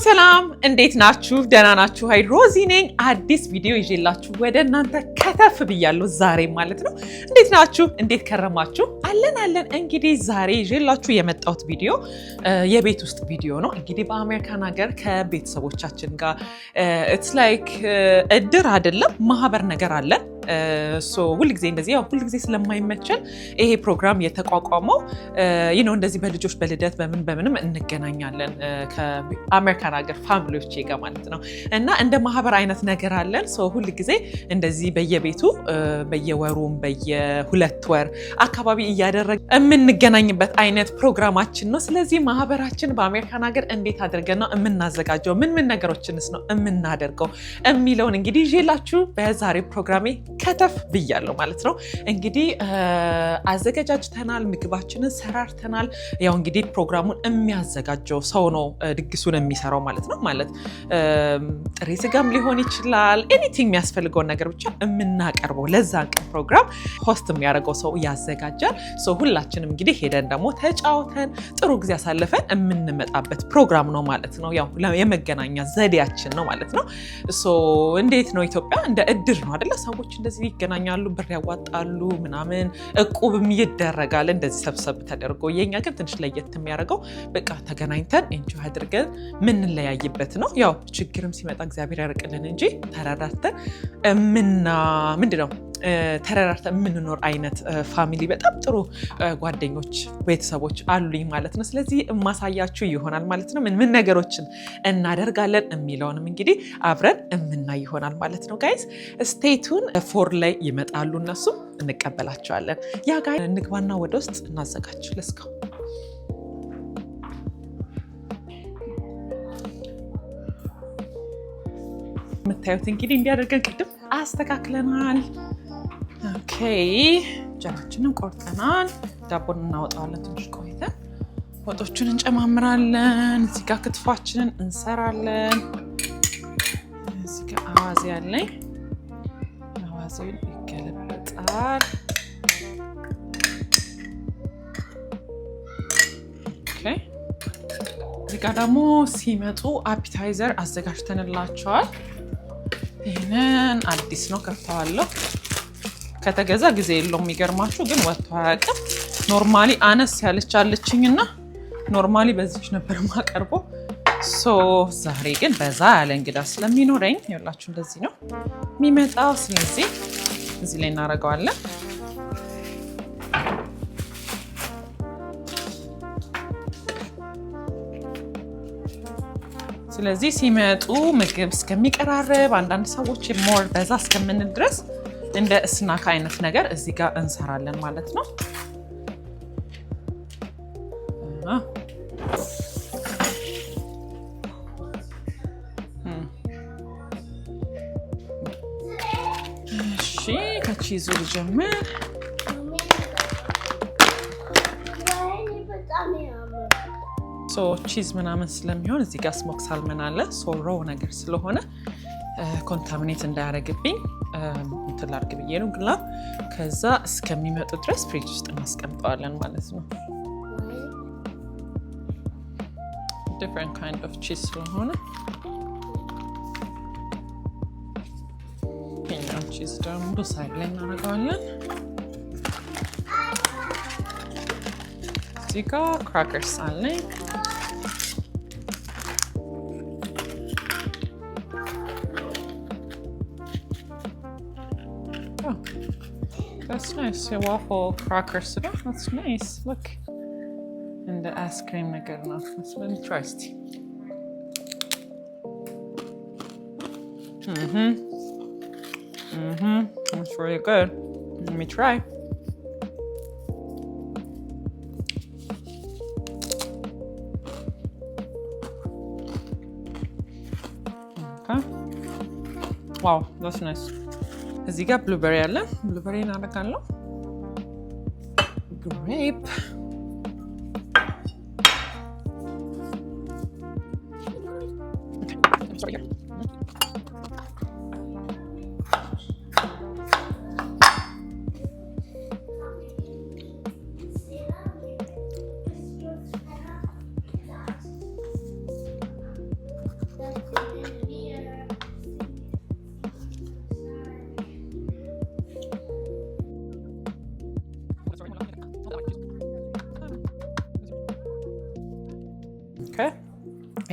ሰላም እንዴት ናችሁ? ደህና ናችሁ? ሃይ ሮዚ ነኝ። አዲስ ቪዲዮ ይዤላችሁ ወደ እናንተ ከተፍ ብያለሁ ዛሬ ማለት ነው። እንዴት ናችሁ? እንዴት ከረማችሁ? አለን። እንግዲህ ዛሬ ይዤላችሁ የመጣሁት ቪዲዮ የቤት ውስጥ ቪዲዮ ነው። እንግዲህ በአሜሪካን ሀገር ከቤተሰቦቻችን ጋር ኢትስ ላይክ እድር አይደለም ማህበር ነገር አለን። ሁልጊዜ እንደዚህ ያው ሁልጊዜ ስለማይመቸን ይሄ ፕሮግራም የተቋቋመው እንደዚህ በልጆች በልደት በምንም እንገናኛለን ከአሜሪካን ሀገር ፋሚሊዎች ጋር ማለት ነው። እና እንደ ማህበር አይነት ነገር አለን። ሁልጊዜ እንደዚህ በየቤቱ በየወሩም በየሁለት ወር አካባቢ እያደረገ የምንገናኝበት አይነት ፕሮግራማችን ነው። ስለዚህ ማህበራችን በአሜሪካን ሀገር እንዴት አድርገን ነው የምናዘጋጀው፣ ምን ነገሮችንስ ነው የምናደርገው የሚለውን እንግዲህ ይዤላችሁ በዛሬ ፕሮግራሜ ከተፍ ብያለሁ ማለት ነው። እንግዲህ አዘጋጅተናል፣ ምግባችንን ሰራርተናል። ያው እንግዲህ ፕሮግራሙን የሚያዘጋጀው ሰው ነው ድግሱን የሚሰራው ማለት ነው። ማለት ጥሬ ስጋም ሊሆን ይችላል፣ ኤኒቲንግ የሚያስፈልገውን ነገር ብቻ የምናቀርበው ለዛ ቀን ፕሮግራም ሆስት የሚያደርገው ሰው ያዘጋጃል። ሁላችንም እንግዲህ ሄደን ደግሞ ተጫውተን ጥሩ ጊዜ አሳልፈን የምንመጣበት ፕሮግራም ነው ማለት ነው። ያው የመገናኛ ዘዴያችን ነው ማለት ነው። እንዴት ነው ኢትዮጵያ እንደ እድር ነው አይደለ? ሰዎች እንደዚህ ይገናኛሉ፣ ብር ያዋጣሉ፣ ምናምን እቁብም ይደረጋል እንደዚህ ሰብሰብ ተደርጎ። የኛ ግን ትንሽ ለየት የሚያደርገው በቃ ተገናኝተን ኤንጆይ አድርገን ምንለያይበት ነው። ያው ችግርም ሲመጣ እግዚአብሔር ያርቅልን እንጂ ተረዳርተን ምንድነው ተረራርተን የምንኖር አይነት ፋሚሊ፣ በጣም ጥሩ ጓደኞች ቤተሰቦች አሉኝ ማለት ነው። ስለዚህ ማሳያችሁ ይሆናል ማለት ነው። ምን ነገሮችን እናደርጋለን የሚለውንም እንግዲህ አብረን የምናይ ይሆናል ማለት ነው። ጋይስ ስቴቱን ፎር ላይ ይመጣሉ፣ እነሱ እንቀበላቸዋለን። ያ ጋይ እንግባና ወደ ውስጥ እናዘጋጅ። ለስከው የምታዩት እንግዲህ እንዲያደርገን ቅድም አስተካክለናል። ኦኬ እንጀራችንን ቆርጠናል። ዳቦን እናወጣዋለን። ትንሽ ቆይተን ወጦቹን እንጨማምራለን። እዚህ ጋር ክትፏችንን እንሰራለን። እዚህ ጋር አዋዜ አለኝ። አዋዜው ይገለበጣል። ኦኬ እዚህ ጋር ደግሞ ሲመጡ አፒታይዘር አዘጋጅተንላቸዋል። ይህንን አዲስ ነው፣ ከፍተዋለሁ። ከተገዛ ጊዜ የለውም። የሚገርማችሁ ግን ወጥቶ አያውቅም። ኖርማሊ አነስ ያለች አለችኝና ኖርማሊ በዚች ነበር የማቀርበው። ዛሬ ግን በዛ ያለ እንግዳ ስለሚኖረኝ ይኸውላችሁ እንደዚህ ነው የሚመጣው። ስለዚህ እዚህ ላይ እናደርገዋለን። ስለዚህ ሲመጡ ምግብ እስከሚቀራረብ አንዳንድ ሰዎች ሞር በዛ እስከምንል ድረስ እንደ ስናክ አይነት ነገር እዚህ ጋር እንሰራለን ማለት ነው። እሺ ከቺዙ ልጀምር። ቺዝ ምናምን ስለሚሆን እዚህ ጋር ስሞክ ሳልመን አለ። ሮው ነገር ስለሆነ ኮንታሚኔት እንዳያደርግብኝ እንትን ላድርግ ብዬ ነው። ግላ ከዛ እስከሚመጡ ድረስ ፍሪጅ ውስጥ እናስቀምጠዋለን ማለት ነው። ዲፍረንት ካይንድ ኦፍ ቺዝ ስለሆነ ይሄኛው ቺዝ ደግሞ ሳይድ ላይ እናደርገዋለን። እዚህ ጋር ክራከርስ አለኝ። That's nice. A waffle crackers. That's nice. Look. And the ice cream ነገር ነው። Let me try it. That's really good. Let me try. Okay. Wow, that's nice. እዚህ ጋር ብሉበሪ አለ። ብሉበሪ እናደርጋለሁ። ግሬፕ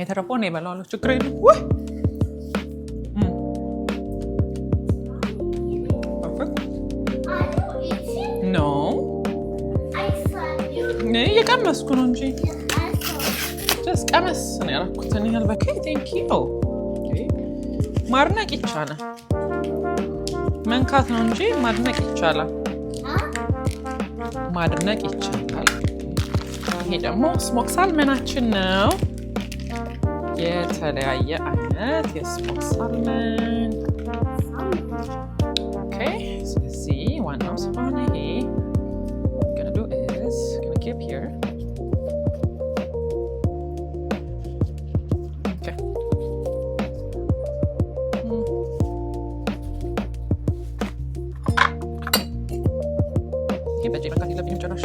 የተረፈውን የበላዋለሁ ችግር የለም ወይ ኖ እየቀመስኩ ነው እንጂ ጀስት ቀመስ ነው ያደረኩት እኔ ያልበቃ ቴንክ ዩ ማድነቅ ይቻላል መንካት ነው እንጂ ማድነቅ ይቻላል ማድነቅ ይቻላል ይሄ ደግሞ ስሞክ ሳልመናችን ነው የተለያየ አይነት የስሞክ ሳልመን ኦኬ ስለዚህ ዋናው ስለሆነ ይሄ gonna do is gonna keep here okay ይሄ በጄ መንካት የለብኝም ጭራሽ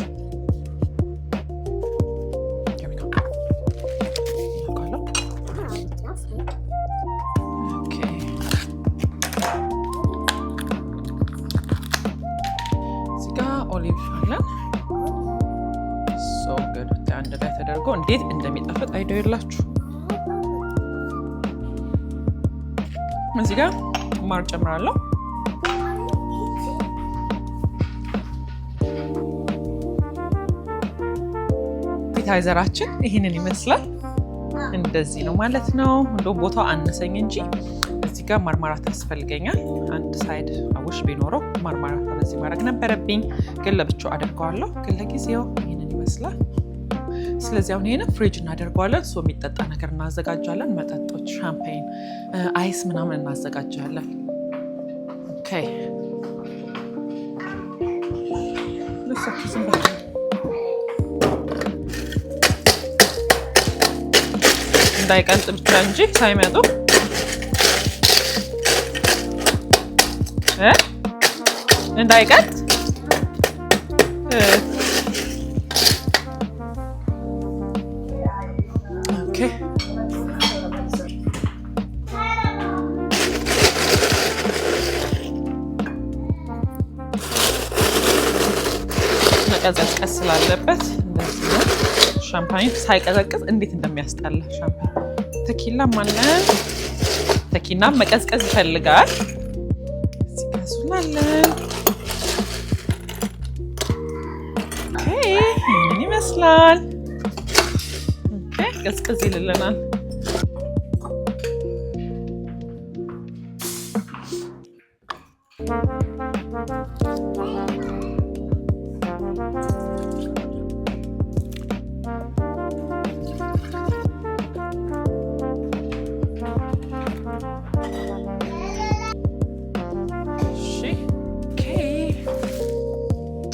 ኦሊቭ አለን ሶ ጉድ አንድ ላይ ተደርጎ እንዴት እንደሚጣፍጥ አይዲያ የላችሁ እዚህ ጋር ማር ጨምራለሁ አፒታይዘራችን ይሄንን ይመስላል እንደዚህ ነው ማለት ነው እንደው ቦታው አነሰኝ እንጂ እዚህ ጋር ማርማራታ ያስፈልገኛል አንድ ሳይድ አውሽ ቢኖረው ማርማራታ በዚህ ማድረግ ነበረብኝ ግን ለብቻው አደርገዋለሁ ግን ለጊዜው ይሄንን ይመስላል ስለዚህ አሁን ይሄንን ፍሪጅ እናደርገዋለን ሶ የሚጠጣ ነገር እናዘጋጃለን መጠጦች ሻምፔን አይስ ምናምን እናዘጋጃለን ኦኬ እንዳይቀልጥ ብቻ እንጂ ሳይመጡ እንዳይቀልጥ ኦኬ መቀዝቀዝ ቀስ ስላለበት እንደዚህ ነው ሻምፓኝ ሳይቀዘቅዝ እንዴት እንደሚያስጠላ ሻምፓኝ ተኪላም አለን ተኪናም መቀዝቀዝ ይፈልጋል እዚህ ጋር ሱላለን ኦኬ ምን ይመስላል ኦኬ ቀዝቀዝ ይልልናል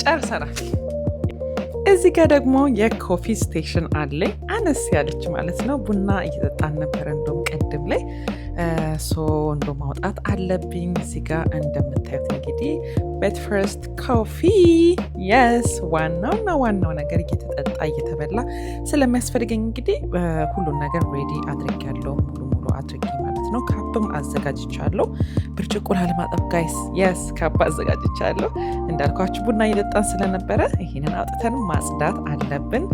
ጨርሰናል እዚህ ጋር ደግሞ የኮፊ ስቴሽን አለ አነስ ያለች ማለት ነው ቡና እየጠጣን ነበር እንደውም ቀድም ላይ ሶ እንደው ማውጣት አለብኝ እዚህ ጋር እንደምታዩት እንግዲህ ቤት ፈርስት ኮፊ yes ዋናው ነገር እየተጠጣ እየተበላ ስለሚያስፈልገኝ እንግዲህ ሁሉን ነገር ሬዲ አድርጌያለሁ ሙሉ አድርጌ ማለት ነው ካፕም አዘጋጅቻለሁ ብርጭቆ ላለማጠብ ጋይስ yes ካፕ አዘጋጅቻለሁ እንዳልኳችሁ ቡና እየጠጣን ስለነበረ ይሄንን አውጥተን ማጽዳት አለብን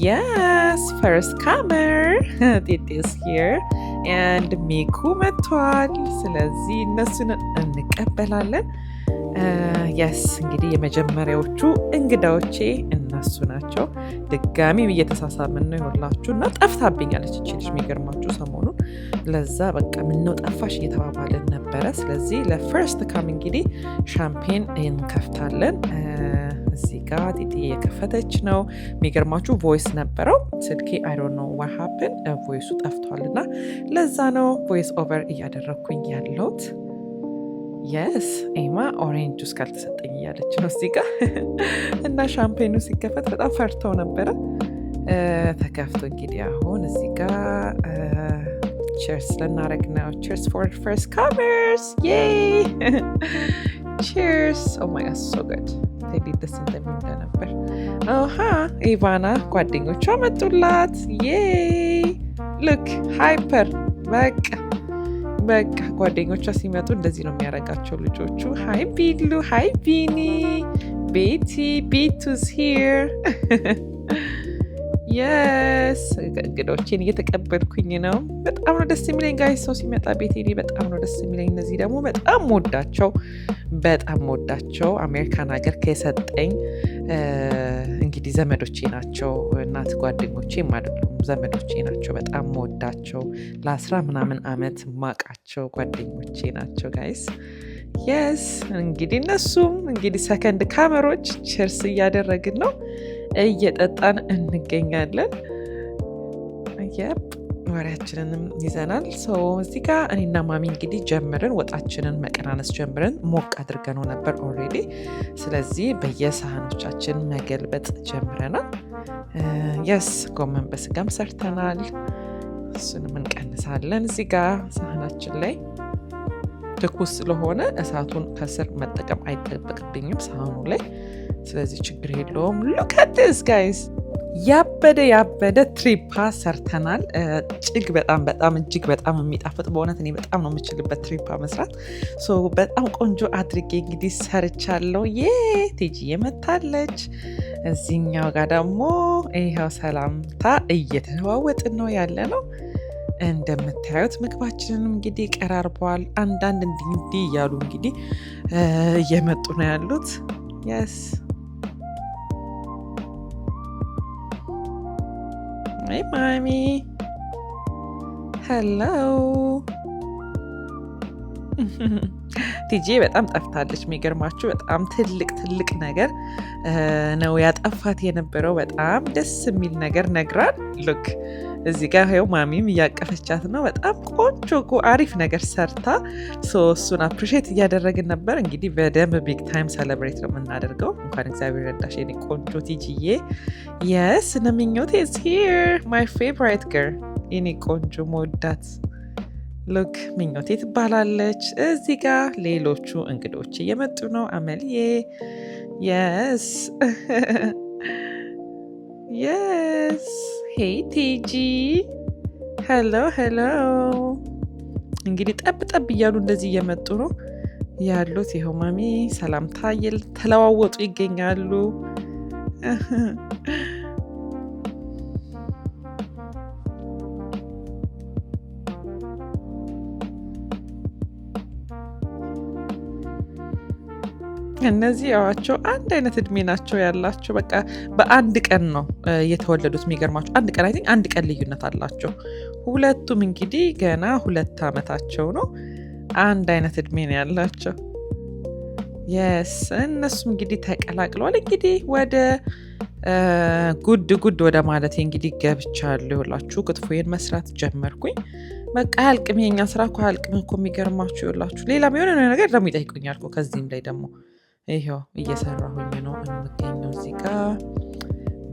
yes first comer it is here and ሚኩ መጥቷል ስለዚህ እነሱን እንቀበላለን yes እንግዲህ የመጀመሪያዎቹ እንግዳዎቼ እነሱ ናቸው ድጋሚም እየተሳሳምን ነው ይወላችሁና ጠፍታብኛለች እቺ ልጅ የሚገርማችሁ ሰሞኑን ለዛ በቃ ምነው ጠፋሽ እየተባባልን ነበረ ስለዚህ ለፈርስት ካም እንግዲህ ሻምፔን እንከፍታለን እዚህ ጋር ጢጢ የከፈተች ነው የሚገርማችሁ ቮይስ ነበረው ስልኬ I don't know what happened ቮይሱ ጠፍቷልና ለዛ ነው ቮይስ ኦቨር እያደረኩኝ ያለሁት yes ኤማ ኦሬንጅ ጁስ ካልተሰጠኝ እያለች ነው እዚህ ጋር እና ሻምፔኑ ሲከፈት በጣም ፈርተው ነበረ ተከፍቶ እንግዲህ አሁን እዚህ ጋር cheers ልናደርግ ነው cheers for first comers yay cheers oh my god so good ቴዲ ደስ እንደሚል ነበር ኢቫና ጓደኞቿ መጡላት yay look hyper በቃ ጓደኞቿ ሲመጡ እንደዚህ ነው የሚያረጋቸው ልጆቹ ሃይ ቢሉ ሃይ ቢኒ ቤቲ ቤቱስ here የስ እንግዶቼን እየተቀበልኩኝ ነው። በጣም ነው ደስ የሚለኝ ጋይስ፣ ሰው ሲመጣ ቤቴ በጣም ነው ደስ የሚለኝ። እነዚህ ደግሞ በጣም ወዳቸው አሜሪካን ሀገር ከሰጠኝ እንግዲህ ዘመዶቼ ናቸው። እናት ጓደኞቼም አይደሉም፣ ዘመዶቼ ናቸው። በጣም ወዳቸው ለ10 ምናምን ዓመት ማቃቸው ጓደኞቼ ናቸው ጋይስ። የስ እንግዲህ እነሱም እንግዲህ ሰከንድ ካሜሮች ቸርስ እያደረግን ነው፣ እየጠጣን እንገኛለን። ወሬያችንንም ይዘናል። እዚህ ጋር እኔና ማሚ እንግዲህ ጀምርን ወጣችንን መቀናነስ ጀምርን። ሞቅ አድርገነው ነበር ኦልሬዲ። ስለዚህ በየሳህኖቻችን መገልበጥ ጀምረናል። የስ ጎመን በስጋም ሰርተናል፣ እሱንም እንቀንሳለን። እዚህ ጋር ሳህናችን ላይ ትኩስ ስለሆነ እሳቱን ከስር መጠቀም አይጠበቅብኝም ሳህኑ ላይ፣ ስለዚህ ችግር የለውም። ሉክ አት ዲስ ጋይስ፣ ያበደ ትሪፓ ሰርተናል። እጅግ በጣም የሚጣፍጥ በእውነት እኔ በጣም ነው የምችልበት ትሪፓ መስራት። በጣም ቆንጆ አድርጌ እንግዲህ ሰርቻለሁ። ቲጂ የመታለች። እዚህኛው ጋር ደግሞ ይኸው ሰላምታ እየተዋወጥን ነው ያለ ነው። እንደምታዩት ምግባችንን እንግዲህ ቀራርበዋል። አንዳንድ እንዲህ እያሉ እንግዲህ እየመጡ ነው ያሉት። የስ አይ ማሚ ሄሎ። ቲጂ በጣም ጠፍታለች። የሚገርማችሁ በጣም ትልቅ ነገር ነው ያጠፋት የነበረው። በጣም ደስ የሚል ነገር ነግራል። ሉክ እዚህ ጋር ይኸው ማሚም እያቀፈቻት ነው። በጣም ቆንጆ አሪፍ ነገር ሰርታ እሱን አፕሪሼት እያደረግን ነበር። እንግዲህ በደንብ ቢግ ታይም ሰለብሬት ነው የምናደርገው። እንኳን እግዚአብሔር ረዳሽ የኔ ቆንጆ ቲጂዬ። የስ ምኞቴ is here my favorite girl የኔ ቆንጆ መወዳት ሉክ ምኞቴ ትባላለች። እዚህ ጋር ሌሎቹ እንግዶች እየመጡ ነው። አመልዬ የስ ሄይ ቲጂ ሄሎ። እንግዲህ ጠብ እያሉ እንደዚህ እየመጡ ነው ያሉት። ይኸው ማሚ ሰላምታ ተለዋወጡ ይገኛሉ። እነዚህ ያዋቸው አንድ አይነት እድሜ ናቸው ያላቸው። በቃ በአንድ ቀን ነው የተወለዱት። የሚገርማቸው አንድ ቀን ልዩነት አላቸው ሁለቱም። እንግዲህ ገና 2 ዓመታቸው ነው። አንድ አይነት እድሜ ነው ያላቸው። የስ እነሱም እንግዲህ ተቀላቅለዋል። እንግዲህ ወደ ጉድ ወደ ማለት እንግዲህ ገብቻለሁ። ይኸውላችሁ ክትፎዬን መስራት ጀመርኩኝ። በቃ አያልቅም የኛ ስራ እኮ አያልቅም እኮ። የሚገርማችሁ ይኸውላችሁ ሌላም የሆነ ነገር ደግሞ ይጠይቁኛል እኮ። ከዚህም ላይ ደግሞ ይሄው እየሰራሁኝ ነው የምገኘው። እዚህ ጋር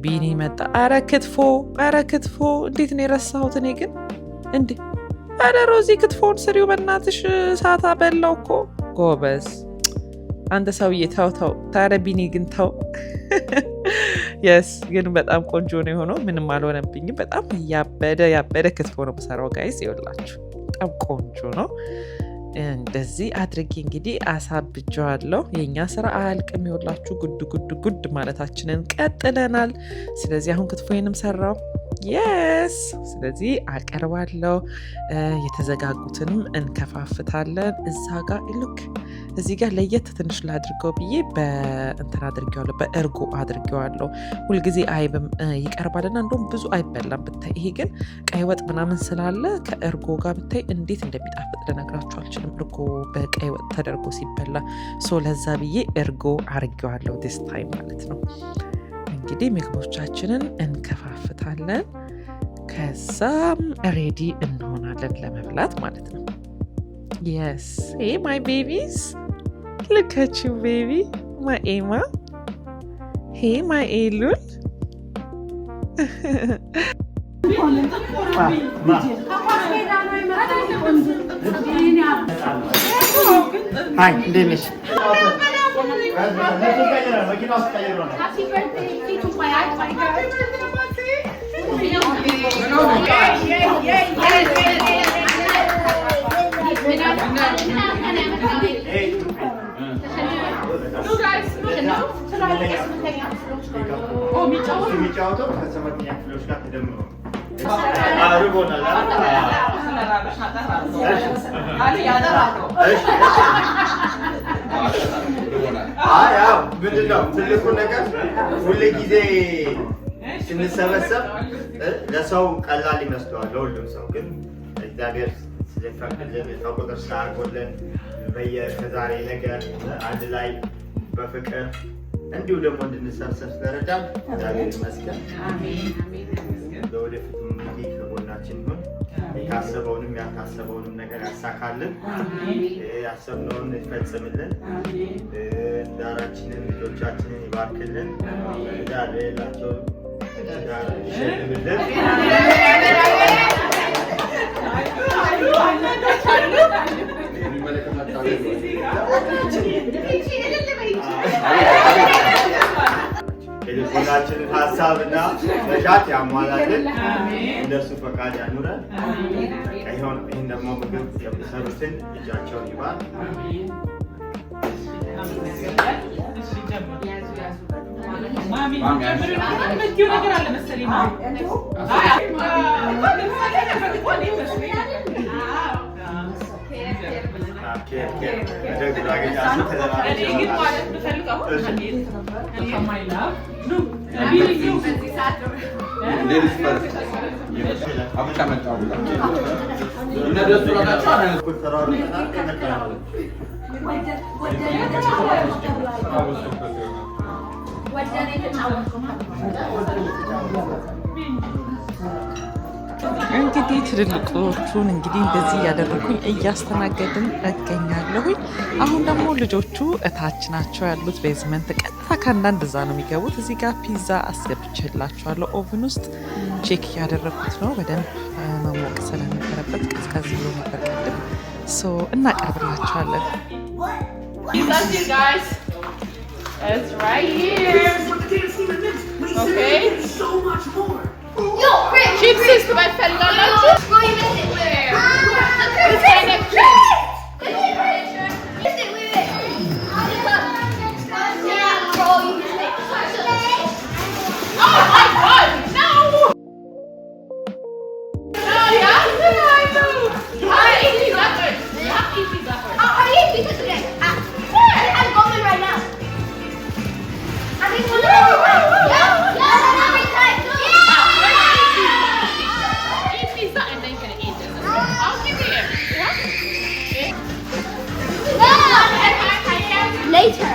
ቢኒ መጣ። አረ ክትፎ እንዴት ነው የረሳሁት እኔ ግን እንዴ! አረ ሮዚ ክትፎን ስሪው በእናትሽ፣ ሳታ በላው እኮ። ጎበዝ አንተ ሰውዬ ተው። ታረ ቢኒ ግን ተው። የስ ግን በጣም ቆንጆ ነው የሆነው። ምንም አልሆነብኝም። በጣም ያበደ ክትፎ ነው የምሰራው ጋይስ። ይኸውላችሁ በጣም ቆንጆ ነው። እንደዚህ አድርጌ እንግዲህ አሳብጀዋለሁ። የኛ ስራ አያልቅም። ይኸውላችሁ ጉድ ማለታችንን ቀጥለናል። ስለዚህ አሁን ክትፎዬንም ሰራው። የስ ስለዚህ አቀርባለሁ። የተዘጋጉትንም እንከፋፍታለን። እዛ ጋር ሉክ እዚህ ጋር ለየት ትንሽ ላድርገው ብዬ በእንትን አድርጌዋለሁ፣ በእርጎ አድርጌዋለሁ። ሁልጊዜ አይብም ይቀርባልና እንደውም ብዙ አይበላም ብታይ። ይሄ ግን ቀይ ወጥ ምናምን ስላለ ከእርጎ ጋር ብታይ እንዴት እንደሚጣፍጥ ልነግራችሁ አልችልም። እርጎ በቀይ ወጥ ተደርጎ ሲበላ ለዛ ብዬ እርጎ አድርጌዋለሁ ዲስ ታይም ማለት ነው። እንግዲህ ምግቦቻችንን እንከፋፍታለን። ከዛም ሬዲ እንሆናለን ለመብላት ማለት ነው። የስ ሄይ ማይ ቤቢስ ሉክ አት ዩ ቤቢ ማይ ኤማ ሄይ ማይ ኤሉል ሃይ እንዴት ነሽ? የሚጫወተው ከ8ኛ ክፍሎች ጋር ተደምሮ አርጎናል። ያው ምንድን ነው ትልቁ ነገር ሁል ጊዜ ስንሰበሰብ ለሰው ቀላል ይመስለዋል፣ ለሁሉም ሰው ግን እግዚአብሔር ስለፈቀደልን ከቁጥር ሳያጎለን ከዛሬ ነገ አንድ ላይ በፍቅር እንዲሁ ደግሞ እንድንሰብሰብ ስለረዳን እግዚአብሔር ይመስገን። ለወደፊቱም እንግዲህ ከጎናችን ይሁን። የታሰበውንም ያልታሰበውንም ነገር ያሳካልን፣ ያሰብነውን ይፈጽምልን፣ ዳራችንን ልጆቻችንን ይባርክልን፣ ዳር ሌላቸው ዳር ይሸልምልን። የልቦናችንን ሀሳብና መሻት ያሟላልን፣ እንደሱ ፈቃድ ያኑረን። ይህን ደግሞ ምግብ የሚሰሩትን እጃቸውን ይባል። እንግዲህ ትልልቆቹን እንደዚህ እያደረኩኝ እያስተናገድን እገኛለሁኝ። አሁን ደግሞ ልጆቹ እታች ናቸው ያሉት ቤዝመንት፣ ቀጥታ ከአንዳንድ እዛ ነው የሚገቡት። እዚህ ጋር ፒዛ አስገብቼላችኋለሁ ኦቭን ውስጥ ቼክ እያደረኩት ነው። በደንብ መሞቅ ስለነበረበት ቀዝቀዝ ብሎ ነበር ቅድም። እናቀርብላችኋለን። It's right here. Okay. Yo, chips is to my fellow. Where? This kind of chips. Oh my God! No! No, you have to know. I eat pizza first. You have to eat pizza first. I eat pizza today. I'm going right now. I think we're going to eat pizza and then gonna eat this. I'll give you it. Later.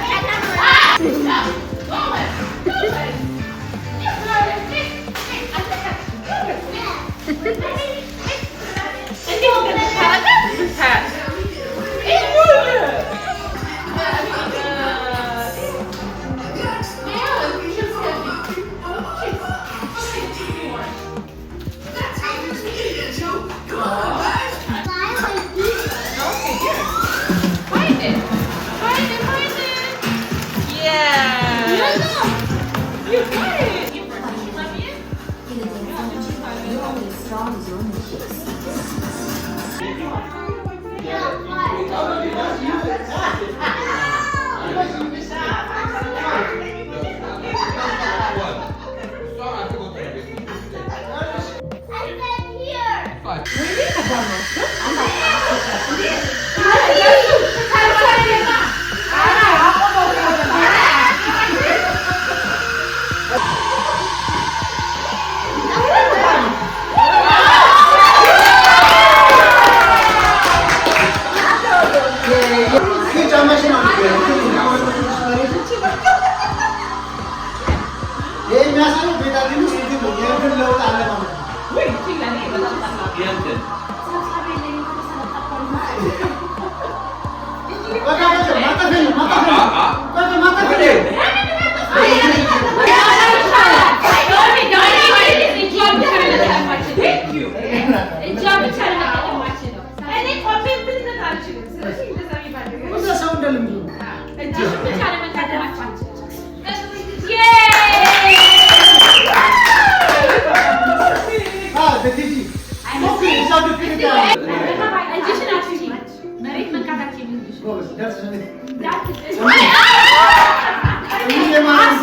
That's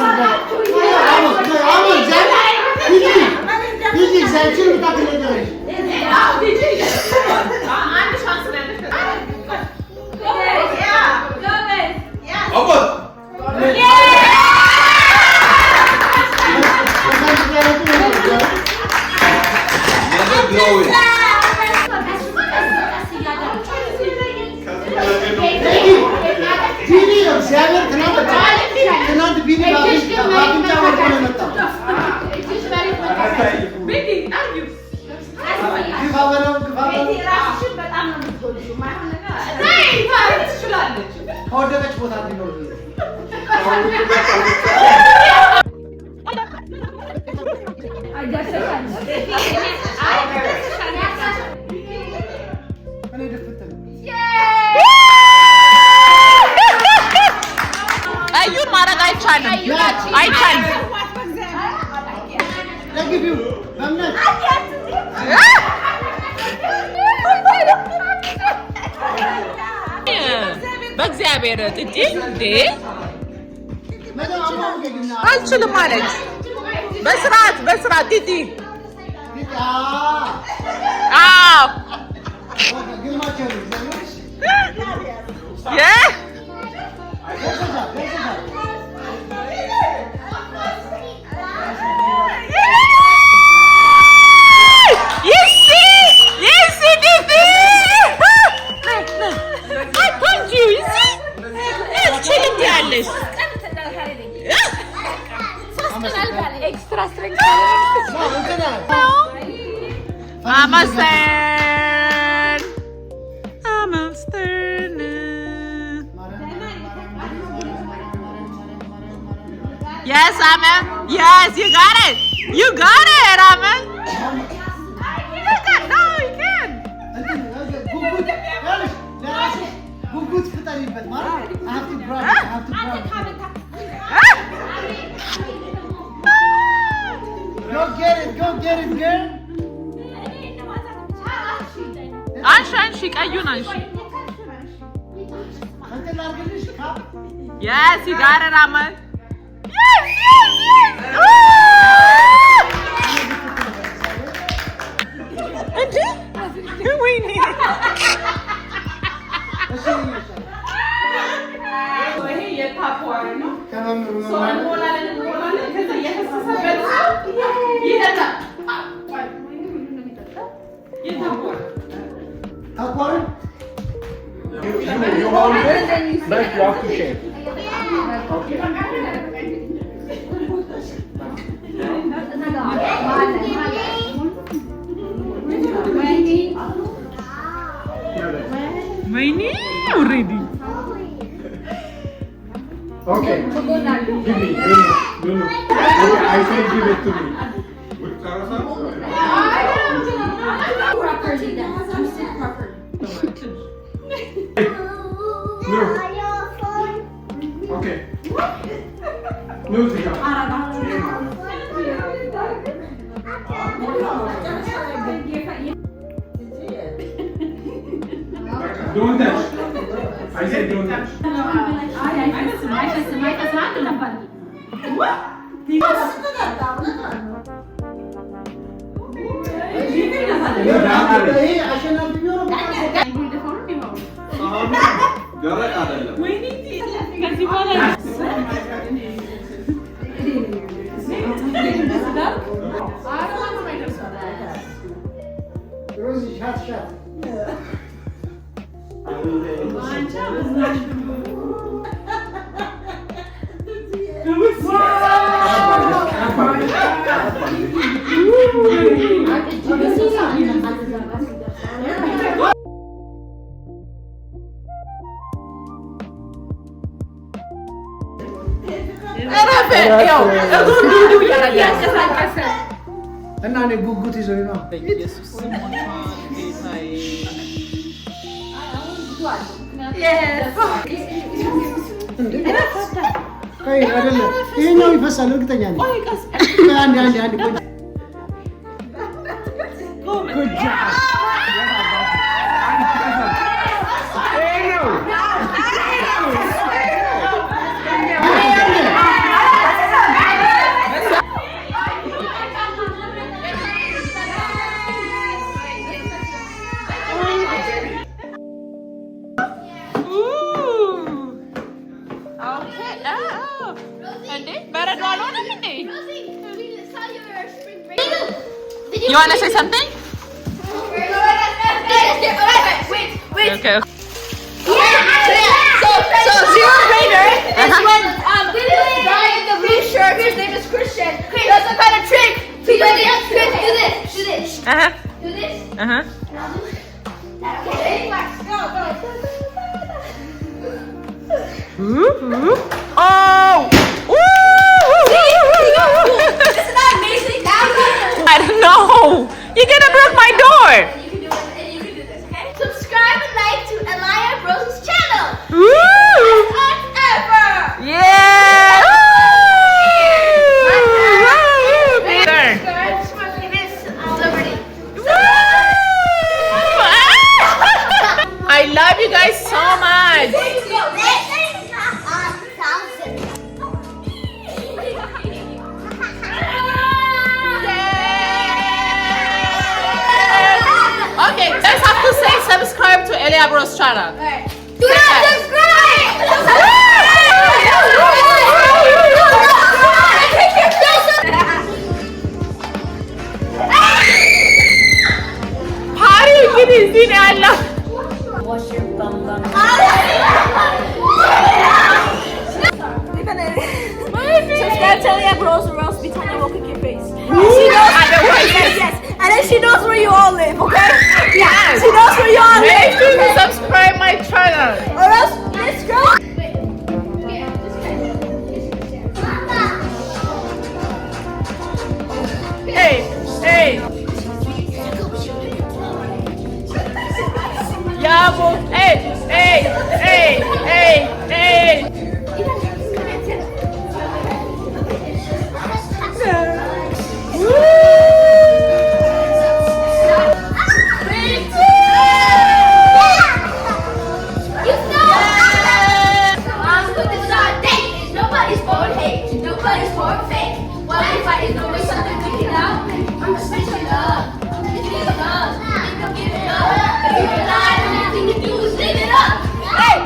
ቢኒ ነው እግዚአብሔር ትናንት ቢኒ ባብንጫ ወርዶ ነው የመጣው። ግፋ በለው ከወደቀች ቦታ እንዲኖር ቀዩን ማድረግ አይቻልም። ለግቢው በእምነት በእግዚአብሔር ጥጪ እንዴ አልችልም አለች። በስርዓት ጥጪ አዎ Yes, Amen. Yes, you got it. You got it, Amen. No, you can. ጉጉት ፍጠሪበት ማለት I have to grab Go get it, girl. አንሺ ቀዩን አንሺ. Yes, you got it, Amen. Yes. ወይኔ ይሄ የታፖር ነው። እንሞላለን ከዛ የፈሰሰበት ይጠጣል። የታፖር You hold it, but you have to shake. Mine already. Okay. Give me. No. Okay, I say give it to me. No. Okay. No, Zika. Don't touch. I said don't touch. Rosie, shut. እና እኔ ጉጉት ይዞኝ ነው። በኢየሱስ ስም አይደለም ይሄኛው ይፈሳል እርግጠኛ ነኝ። አንድ You want to say something? Wait. Okay. Yeah. Do this. Uh-huh. Okay, let's go. Oh! Isn't that amazing? I don't know. You're gonna break my door. And you can do it, and you can do this, okay? Subscribe and like to Elia Rose's channel. Best ever. Yeah! I love you guys so much. Okay, let's have to say subscribe to Elia Bros channel. Do not subscribe! Hari gini sini Allah. Wash your bum bum. Subscribe to Elia Bros or else be telling will kick your face. She knows. Yes. And then she knows where you all live, okay? Yeah. She knows where you all live. Make sure to subscribe my channel. Or else this girl. Hey. Yabo. Hey. Nobody's born fake. What if I know something good now? I'm special love. Give it up. Give it up. If you're alive, everything you do is live it up. Hey!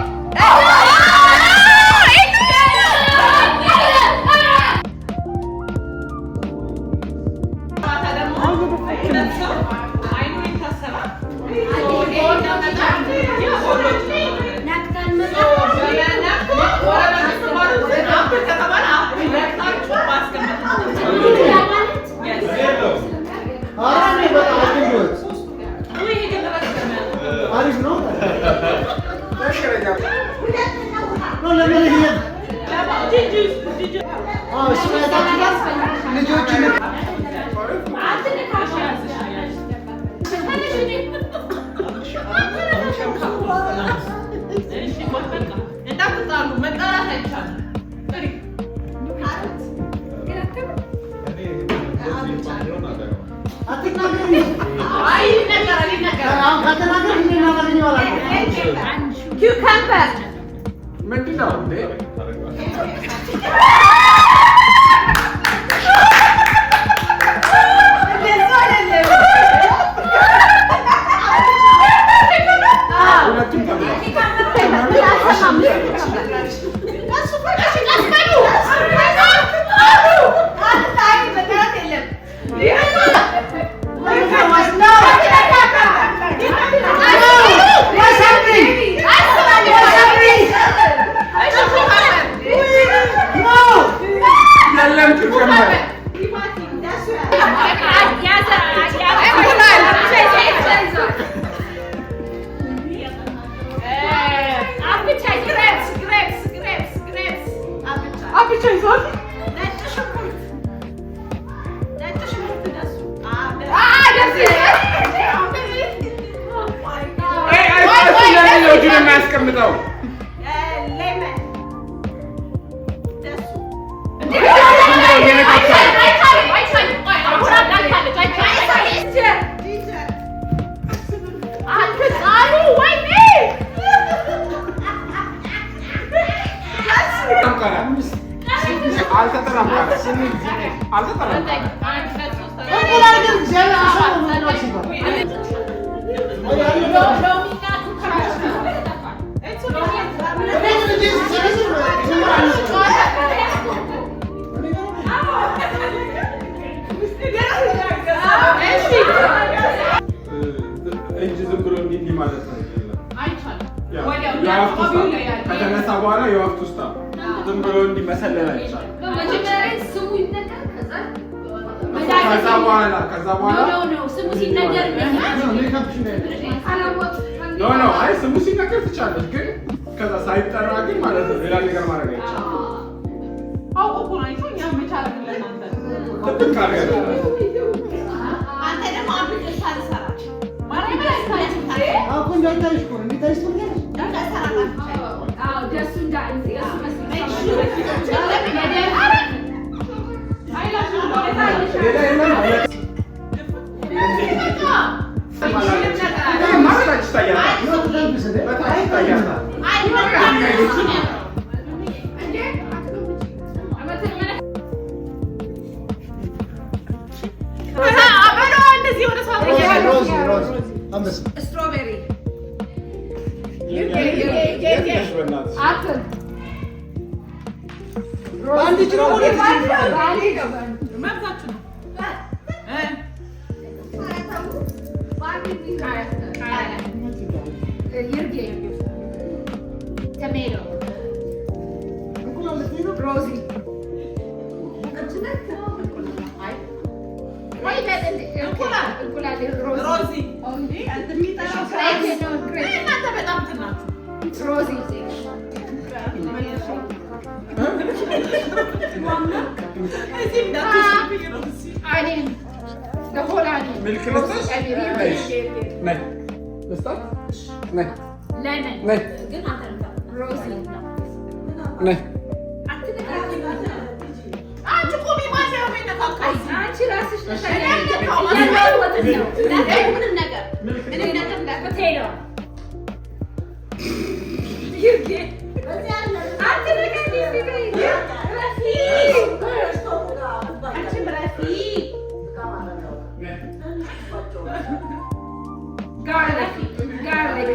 Cucumber. ከዛ በኋላ ስሙ ሲነገር ኖ አይ ስሙ ሲነገር ትቻለሽ፣ ግን ከዛ ሳይጠራ ግን ማለት ነው ሌላ ነገር ማድረግ አይቻልም። አውቆ ነው እኛ መቻል ለናንተ ተጥቃሪ ያለ አንተ ደግሞ አብልተሽ ታሰራች ማለት ነው። አሁን እንዳይታይሽ እኮ ነው የሚታይሽ ነው ያለው ደሱ እንዳንዚያ ስትሮቤሪ አንድ ኪሎ መብታችሁ ነው። tomato rosy why that ሮዚ እናንተ በጣም ትናችሁ rosy እዚህ እንዳትስብኝ ሮዚ onion the whole onion ሚልክ ልስጥሽ? ነይ ልስጣት? ነይ lemon ነይ rosy ነይ አንቺ ቆሚ ማለት ነው የሚነካካይ አንቺ ራስሽ ነሽ ምንም ነገር potato garlic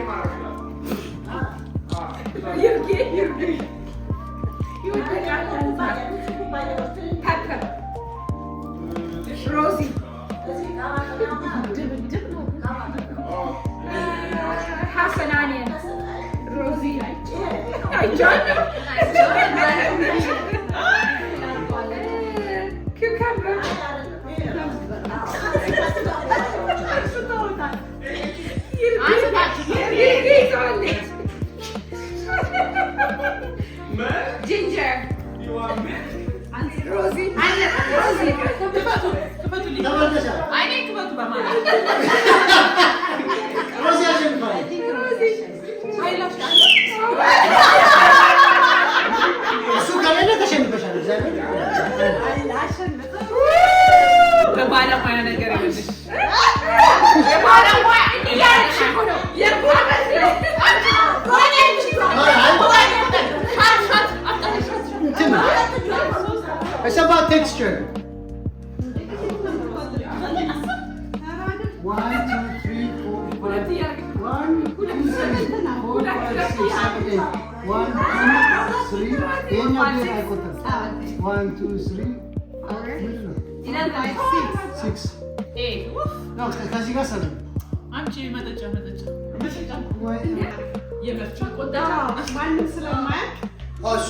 pepper rosy half an onion rosy I don't know cucumber ginger rosy አይኔ ክበቱ በማለት ሮዚ ያሸንፋል። እሱ ከሌለ ተሸንፈሻል። እግዚአብሔር በባለሙያ ነገር ይኸውልሽ It's about texture. 1, 2, 3, 4, 5. 1, 2, 3, 4, 5, 6, 7, 8. 1, 2, 3. Yenya bir ay kotar. 1, 2, 3, 4, 6. No, ከዚህ ጋር ሰሩ። አንቺ መጠጫ የመፍቻ ቆዳ ማንም ስለማያውቅ እሱ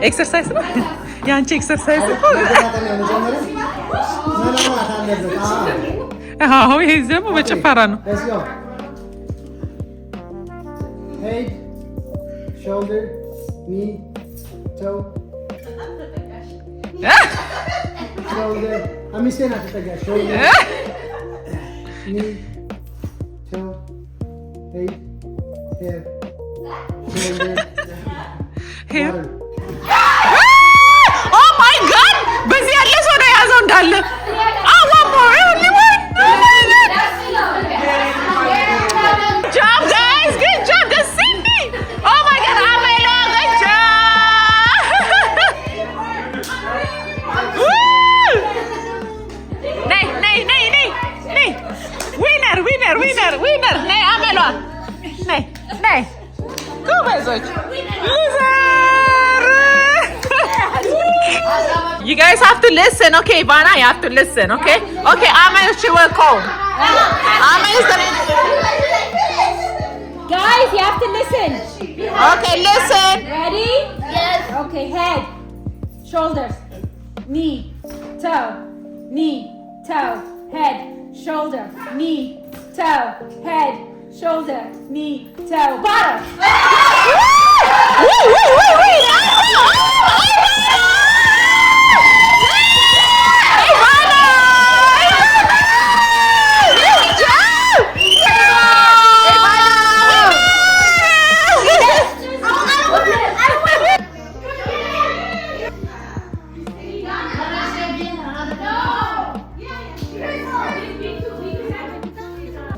ኤክሰርሳይዝ ነው የአንቺ ኤክሰርሳይዝ ነው። አዎ ይሄ ደግሞ በጭፈራ ነው። Head, shoulder, knee, toe. Shoulder. Amise na tataga. Shoulder, knee, toe, head, hair, shoulder, Hair. bottom. ኦ ማይ ጋድ! በዚህ ያለ ሰው ነው ያዘው እንዳለ። Job guys, good job. That's Cindy. Oh my God, Amelo, good job. Woo! Nay. Winner. Nay, Amelo. Nay. Go, Bezoch. Loser. You guys have to listen, okay, Ivana? You have to listen, okay? Okay, Amma, she will call. Amma is the... Guys, you have to listen. Okay, listen. Ready? Yes. Okay, head, shoulders, knee, toe, head, shoulder, knee, toe, head, shoulder, knee, toe, bottom.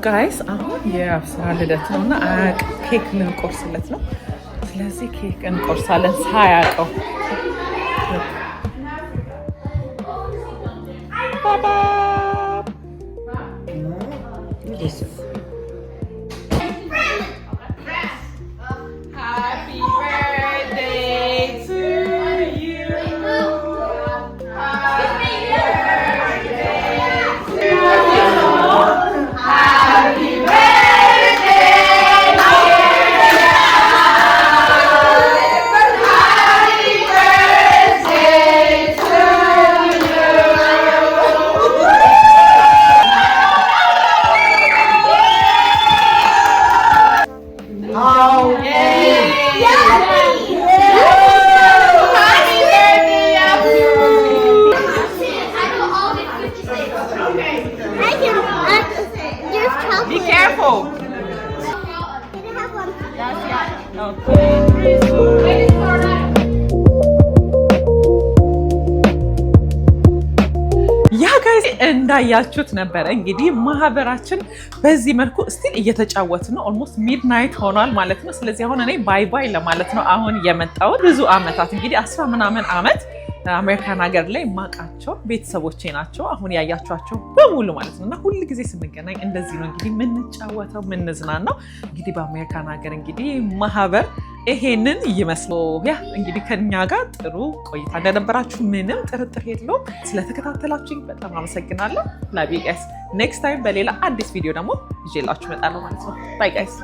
ጋይስ አሁን የአብስራ ልደት ነው እና አያውቅም ኬክ ልንቆርስለት ነው። ስለዚህ ኬክ እንቆርሳለን ሳያውቀው። Happy birthday to you. Happy birthday to you. Happy birthday, Happy birthday to you. How? Happy birthday, Abu. I know all the 56. Okay. I can. There's chocolate. Be careful. Can I have one? Okay. ያ ጋይስ እንዳያችሁት ነበረ እንግዲህ ማህበራችን በዚህ መልኩ ስቲል እየተጫወትን ነው። ኦልሞስት ሚድናይት ሆኗል ማለት ነው። ስለዚህ አሁን እኔ ባይ ባይ ለማለት ነው አሁን የመጣሁት። ብዙ አመታት እንግዲህ 10 ምናምን አመት አሜሪካን ሀገር ላይ ማቃቸው ቤተሰቦቼ ናቸው አሁን ያያችኋቸው በሙሉ ማለት ነው። እና ሁል ጊዜ ስንገናኝ እንደዚህ ነው እንግዲህ ምንጫወተው ምንዝናናው። እንግዲህ በአሜሪካን ሀገር እንግዲህ ማህበር ይሄንን ይመስላል። ያ እንግዲህ ከኛ ጋር ጥሩ ቆይታ እንደነበራችሁ ምንም ጥርጥር የለውም። ስለተከታተላችሁኝ በጣም አመሰግናለሁ። ላቭ ዩ ጋይስ። ኔክስት ታይም በሌላ አዲስ ቪዲዮ ደግሞ ይዤላችሁ እመጣለሁ ማለት ነው። ባይ ጋይስ።